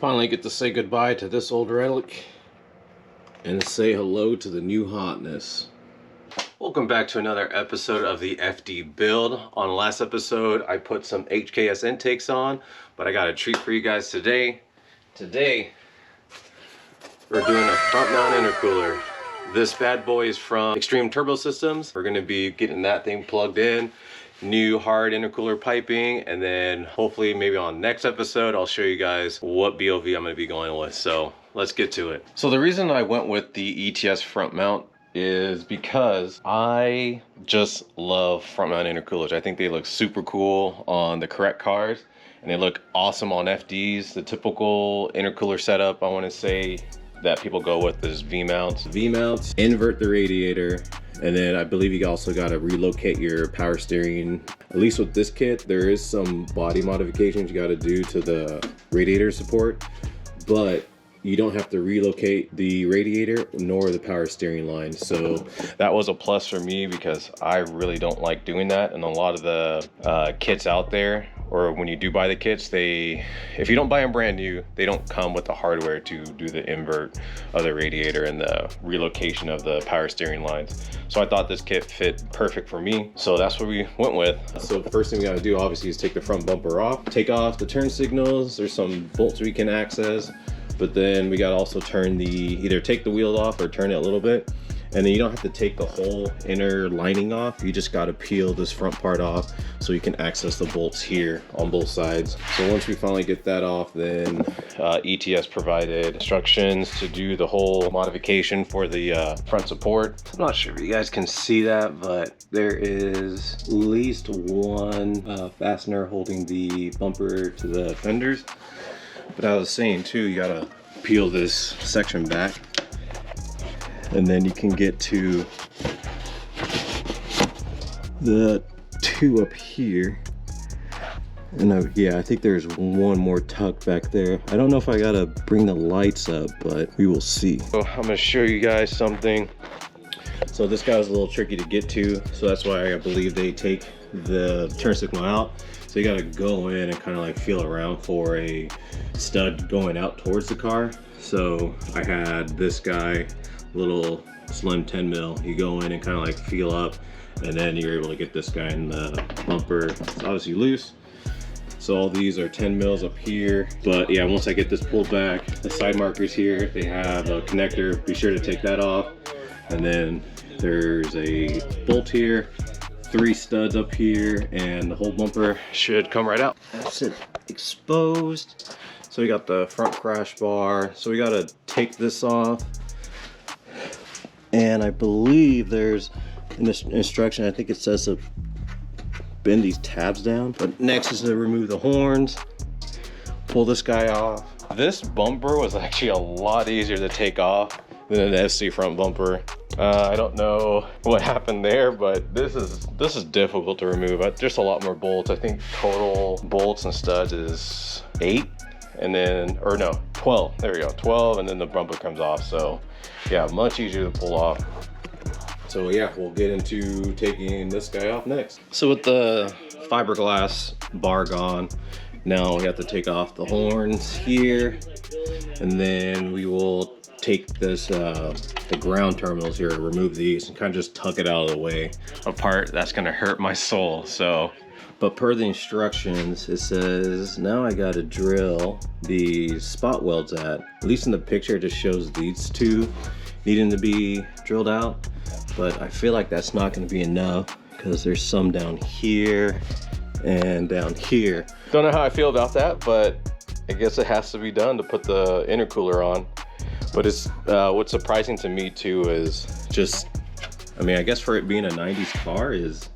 Finally get to say goodbye to this old relic and say hello to the new hotness. Welcome back to another episode of the FD build. On the last episode, I put some HKS intakes on, but I got a treat for you guys today. Today, we're doing a front mount intercooler. This bad boy is from Extreme Turbo Systems. We're gonna be getting that thing plugged in, new hard intercooler piping, and then hopefully maybe on next episode, I'll show you guys what BOV I'm gonna be going with. So let's get to it. So the reason I went with the ETS front mount is because I just love front mount intercoolers. I think they look super cool on the correct cars and they look awesome on FDs. The typical intercooler setup, I want to say, that people go with is V-mounts. V-mounts, invert the radiator, and then I believe you also got to relocate your power steering. At least with this kit, there is some body modifications you got to do to the radiator support, but you don't have to relocate the radiator nor the power steering line. So that was a plus for me because I really don't like doing that. And a lot of the kits out there, or when you do buy the kits, if you don't buy them brand new, they don't come with the hardware to do the invert of the radiator and the relocation of the power steering lines. So I thought this kit fit perfect for me. So that's what we went with. So the first thing we gotta do obviously is take the front bumper off, take off the turn signals. There's some bolts we can access, but then we gotta also turn either take the wheel off or turn it a little bit. And then you don't have to take the whole inner lining off. You just gotta peel this front part off so you can access the bolts here on both sides. So once we finally get that off, then ETS provided instructions to do the whole modification for the front support. I'm not sure if you guys can see that, but there is at least one fastener holding the bumper to the fenders. But I was saying too, you gotta peel this section back, and then you can get to the two up here. And yeah, I think there's one more tuck back there. I don't know if I gotta bring the lights up, but we will see. So I'm gonna show you guys something. So this guy was a little tricky to get to, so that's why I believe they take the turn signal out. So you gotta go in and kind of like feel around for a stud going out towards the car. So I had this guy, little slim 10 mil. You go in and kind of like feel up, and then you're able to get this guy in the bumper. It's obviously loose. So all these are 10 mils up here. But yeah, once I get this pulled back, the side markers here, they have a connector. Be sure to take that off. And then there's a bolt here, 3 studs up here, and the whole bumper should come right out. That's it, exposed. So we got the front crash bar. So we gotta take this off. And I believe there's in this instruction, I think it says to bend these tabs down. But next is to remove the horns, pull this guy off. This bumper was actually a lot easier to take off than an FC front bumper. I don't know what happened there, but this is difficult to remove. Just a lot more bolts. I think total bolts and studs is 8, and then, or no, 12. There we go, 12, and then the bumper comes off. So yeah, much easier to pull off. So yeah, we'll get into taking this guy off next. So with the fiberglass bar gone, now we have to take off the horns here, and then we will take this the ground terminals here, remove these and kind of just tuck it out of the way. A part that's gonna hurt my soul. So, but per the instructions, it says now I gotta drill the spot welds at least in the picture, it just shows these two needing to be drilled out, but I feel like that's not gonna be enough because there's some down here and down here. Don't know how I feel about that, but I guess it has to be done to put the intercooler on. But it's what's surprising to me too is just, I mean, I guess for it being a 90s car is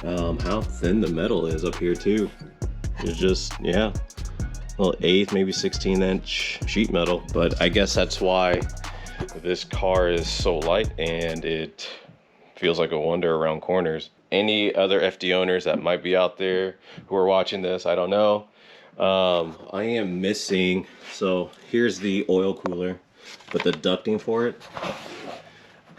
how thin the metal is up here too. It's just, yeah, a little 1/8, maybe 16-inch sheet metal. But I guess that's why this car is so light and it feels like a wonder around corners. Any other FD owners that might be out there who are watching this, I don't know. I am missing, so here's the oil cooler, but the ducting for it,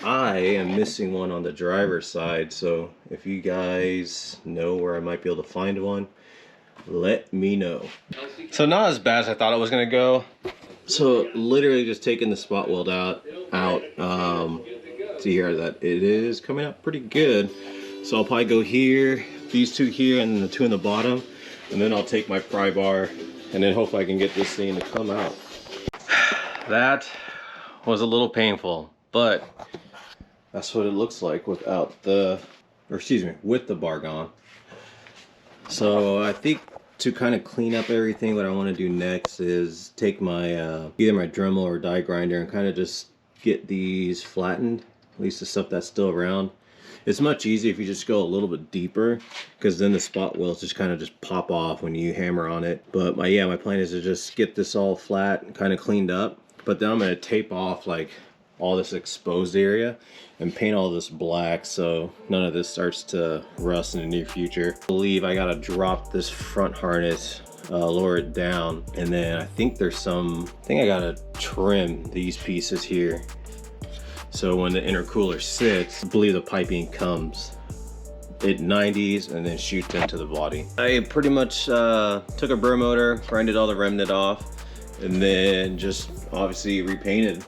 I am missing one on the driver's side. So if you guys know where I might be able to find one, let me know. So not as bad as I thought it was gonna go. So literally just taking the spot weld out. See here that it is coming out pretty good. So I'll probably go here, these two here, and then the two in the bottom, and then I'll take my pry bar, and then hopefully I can get this thing to come out. That was a little painful, but that's what it looks like without the, or excuse me, with the bar gone. So I think to kind of clean up everything, what I want to do next is take my either my Dremel or die grinder and kind of just get these flattened, at least the stuff that's still around. It's much easier if you just go a little bit deeper, because then the spot welds just kind of just pop off when you hammer on it. But my plan is to just get this all flat and kind of cleaned up. But then I'm going to tape off like all this exposed area and paint all this black so none of this starts to rust in the near future. I believe I gotta drop this front harness, lower it down, and then I think I gotta trim these pieces here. So when the intercooler sits, I believe the piping comes at 90s and then shoots into the body. I pretty much took a burr motor, grinded all the remnant off, and then just obviously repainted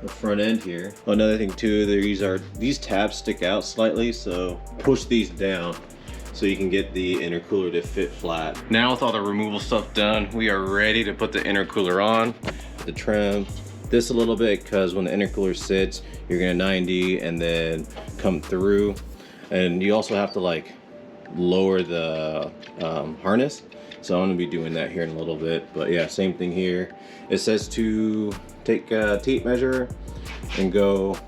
the front end here. Another thing too, these tabs stick out slightly, so push these down so you can get the intercooler to fit flat. Now with all the removal stuff done, we are ready to put the intercooler on. The trim this a little bit, because when the intercooler sits, you're gonna 90 and then come through, and you also have to like lower the harness. So I'm gonna be doing that here in a little bit. But yeah, same thing here. It says to take a tape measure and go,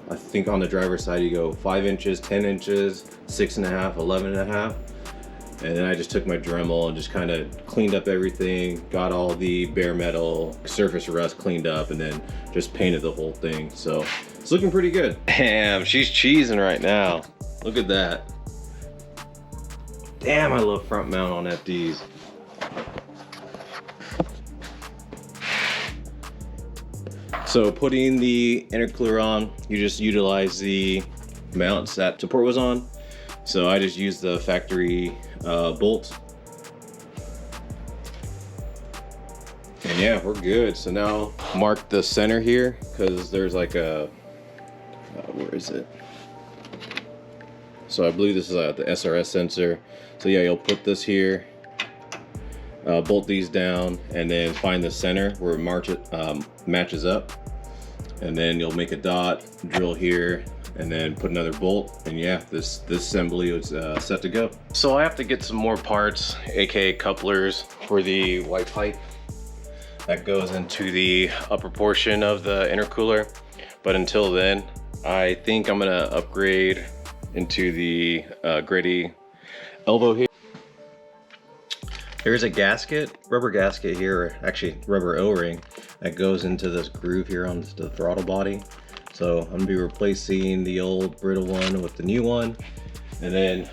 I think on the driver's side you go 5 inches, 10 inches, 6.5, 11.5. And then I just took my Dremel and just kind of cleaned up everything, got all the bare metal surface rust cleaned up, and then just painted the whole thing. So it's looking pretty good. Damn, she's cheesing right now. Look at that. Damn, I love front mount on FDs. So putting the intercooler on, you just utilize the mounts that support was on. So I just used the factory bolts. And yeah, we're good. So now mark the center here, because there's like a, where is it? So I believe this is the SRS sensor. So yeah, you'll put this here, bolt these down, and then find the center where it matches up. And then you'll make a dot, drill here, and then put another bolt, and yeah, this assembly is set to go. So I have to get some more parts, aka couplers, for the white pipe that goes into the upper portion of the intercooler. But until then, I think I'm gonna upgrade into the gritty elbow here. There's a gasket, rubber gasket here, or actually rubber O-ring, that goes into this groove here on the throttle body. So I'm gonna be replacing the old brittle one with the new one. And then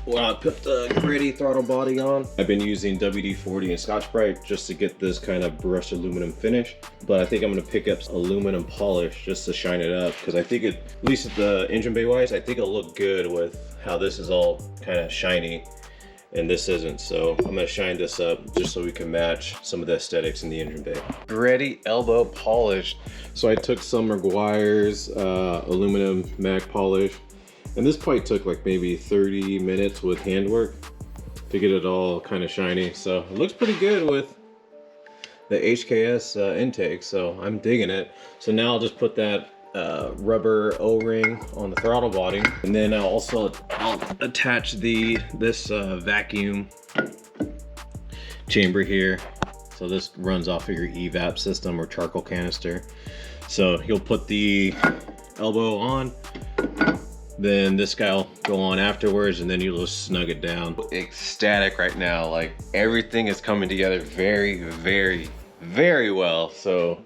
when I put the gritty throttle body on, I've been using WD-40 and Scotch-Brite just to get this kind of brushed aluminum finish. But I think I'm gonna pick up aluminum polish just to shine it up, because I think it, at least at the engine bay wise, I think it'll look good with how this is all kind of shiny and this isn't. So I'm gonna shine this up just so we can match some of the aesthetics in the engine bay. Ready elbow polish. So I took some Meguiar's aluminum mag polish, and this probably took like maybe 30 minutes with handwork to get it all kind of shiny. So it looks pretty good with the HKS intake, so I'm digging it. So now I'll just put that rubber O-ring on the throttle body, and then I'll attach this vacuum chamber here. So this runs off of your evap system or charcoal canister. So you'll put the elbow on, then this guy will go on afterwards, and then you'll just snug it down. Ecstatic right now, like everything is coming together very, very, very well. So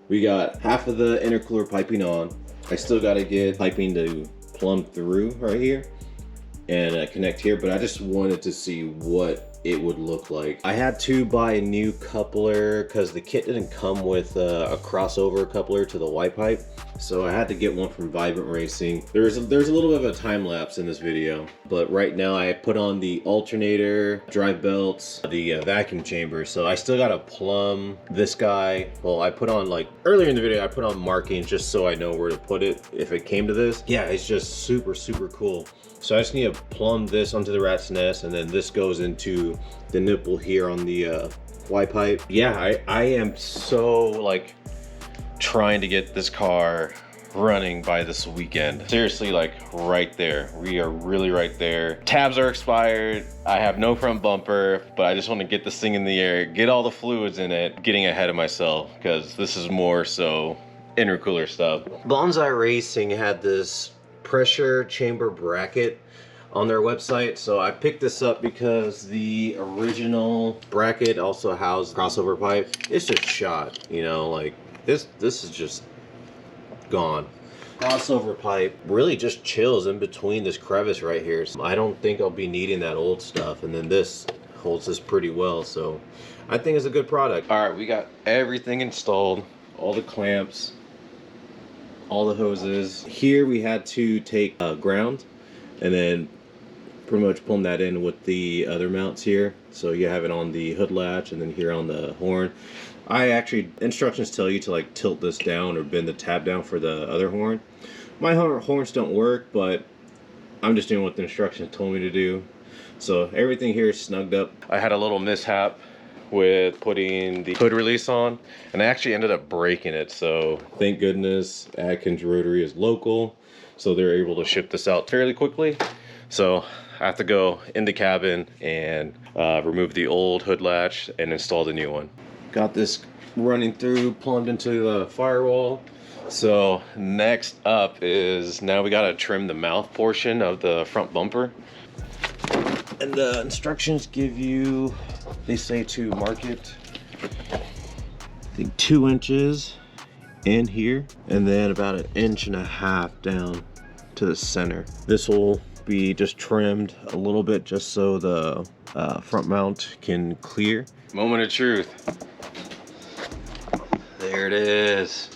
we got half of the intercooler piping on. I still got to get piping to plumb through right here and connect here, but I just wanted to see what it would look like. I had to buy a new coupler because the kit didn't come with a crossover coupler to the white pipe. So I had to get one from Vibrant Racing. There's a little bit of a time lapse in this video, but right now I put on the alternator, drive belts, the vacuum chamber. So I still gotta plumb this guy. Well, I put on, like earlier in the video, I put on markings just so I know where to put it if it came to this. Yeah, it's just super cool. So I just need to plumb this onto the rat's nest, and then this goes into the nipple here on the Y pipe. Yeah, I am so like trying to get this car running by this weekend. Seriously, like right there. We are really right there. Tabs are expired. I have no front bumper, but I just want to get this thing in the air, get all the fluids in it, getting ahead of myself, because this is more so intercooler stuff. Bonsai Racing had this pressure chamber bracket on their website, so I picked this up because the original bracket also housed crossover pipe. It's just shot, you know, like this is just gone. Crossover pipe really just chills in between this crevice right here, so I don't think I'll be needing that old stuff, and then this holds this pretty well, so I think it's a good product. All right, we got everything installed, all the clamps, all the hoses. Here we had to take ground and then pretty much plumb that in with the other mounts here. So you have it on the hood latch and then here on the horn. Instructions tell you to like tilt this down or bend the tab down for the other horn. My horns don't work, but I'm just doing what the instructions told me to do. So everything here is snugged up. I had a little mishap with putting the hood release on, and I actually ended up breaking it. So thank goodness Atkins Rotary is local, so they're able to ship this out fairly quickly. So I have to go in the cabin and remove the old hood latch and install the new one. Got this running through, plumbed into the firewall. So next up is, now we gotta trim the mouth portion of the front bumper. And the instructions give you, they say to mark it, I think 2 inches in here, and then about 1.5 inches down to the center. This will be just trimmed a little bit just so the front mount can clear. Moment of truth. There it is.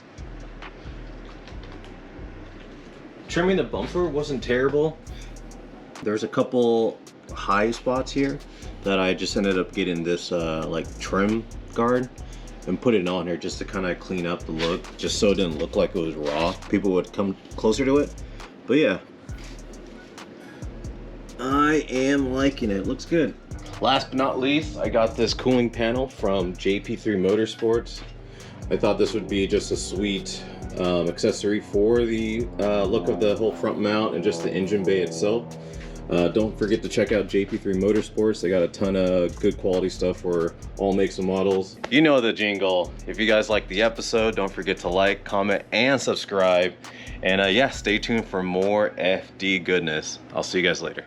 Trimming the bumper wasn't terrible. There's a couple high spots here that I just ended up getting this like trim guard and put it on here just to kind of clean up the look, just so it didn't look like it was raw. People would come closer to it. But yeah, I am liking it. Looks good. Last but not least, I got this cooling panel from JP3 Motorsports. I thought this would be just a sweet accessory for the look of the whole front mount and just the engine bay itself. Don't forget to check out JP3 Motorsports. They got a ton of good quality stuff for all makes and models. You know the jingle. If you guys like the episode, don't forget to like, comment, and subscribe. And yeah, stay tuned for more FD goodness. I'll see you guys later.